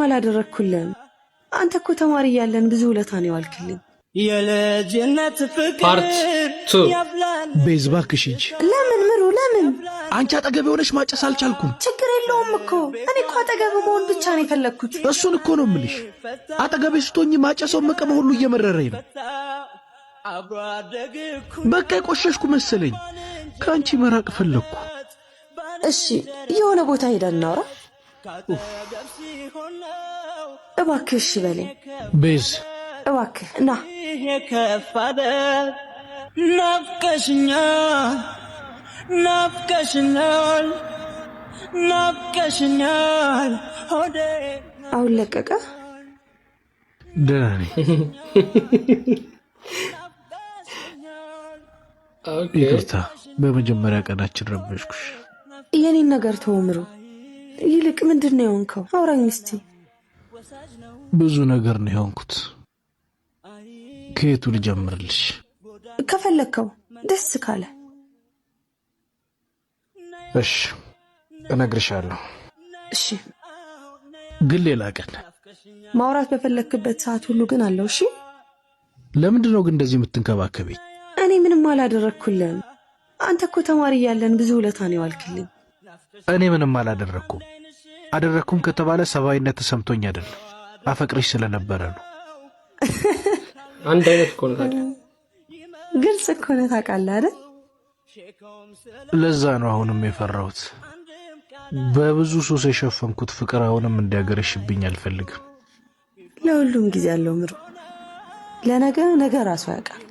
አላደረኩልህም። አንተ እኮ ተማሪ ያለን ብዙ ውለታን ያዋልክልኝ። የልጅነት ፍቅር ቤዝ እባክሽ እንጂ። ለምን ምሩ ለምን? አንቺ አጠገብ ሆነሽ ማጨስ አልቻልኩም። ችግር የለውም እኮ እኔ እኮ አጠገብ መሆን ብቻ ነው የፈለግኩት። እሱን እኮ ነው የምልሽ። አጠገቤ ስትሆኚ ማጨሰው መቀመ ሁሉ እየመረረኝ ነው። በቃ የቆሸሽኩ መሰለኝ። ከአንቺ መራቅ ፈለግኩ። እሺ የሆነ ቦታ ሄደን እናውራ። እባክህ እሺ በለኝ ቤዝ፣ እባክህ ና። ናፍቀሽኛል ናፍቀሽኛል ናፍቀሽኛል ሆዴ። አሁን ለቀቀ? ደህና ነኝ። ይቅርታ በመጀመሪያ ቀናችን ረበሽኩሽ። የኔን ነገር ተወምሩ። ይልቅ ምንድን ነው የሆንከው? አውራኝ እስቲ። ብዙ ነገር ነው የሆንኩት። ከየቱ ልጀምርልሽ? ከፈለግከው ደስ ካለ። እሺ እነግርሻለሁ። እሺ ግን ሌላ ቀን ማውራት በፈለክበት ሰዓት ሁሉ ግን አለው። እሺ ለምንድን ነው ግን እንደዚህ የምትንከባከበኝ? እኔ ምንም አላደረኩልህም። አንተ እኮ ተማሪ ያለን ብዙ ውለታን ያዋልክልኝ። እኔ ምንም አላደረኩም። አደረኩም ከተባለ ሰብአዊነት ተሰምቶኝ አይደለም፣ አፈቅርሽ ስለነበረ ነው። አንድ አይነት እኮ ነው። ግልጽ እኮ ነው። ታውቃለህ አይደል? ለዛ ነው አሁንም የፈራሁት። በብዙ ሱስ የሸፈንኩት ፍቅር አሁንም እንዲያገረሽብኝ አልፈልግም። ለሁሉም ጊዜ ያለው ምሩ። ለነገ ነገ ራሱ ያውቃል።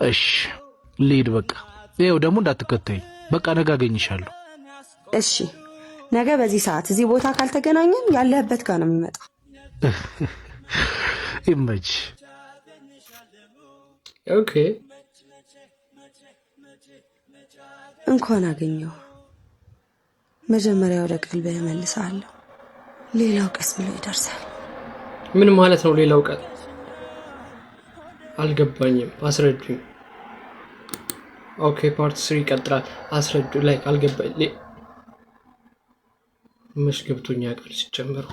እሺ ልሂድ በቃ። ይኸው ደግሞ እንዳትከተኝ። በቃ ነገ አገኝሻለሁ። እሺ ነገ በዚህ ሰዓት እዚህ ቦታ ካልተገናኘን ያለህበት ጋር ነው የሚመጣው። ይመች። ኦኬ እንኳን አገኘው። መጀመሪያ ወደ ቀልብህ እመልስሃለሁ። ሌላው ቀስ ብሎ ይደርሳል። ምን ማለት ነው ሌላው ቀን? አልገባኝም፣ አስረዱኝ። ኦኬ ፓርት 3 ይቀጥላል። አስረዱ። ላይ አልገባኝ። መች ገብቶኛ ቃል ሲጀመር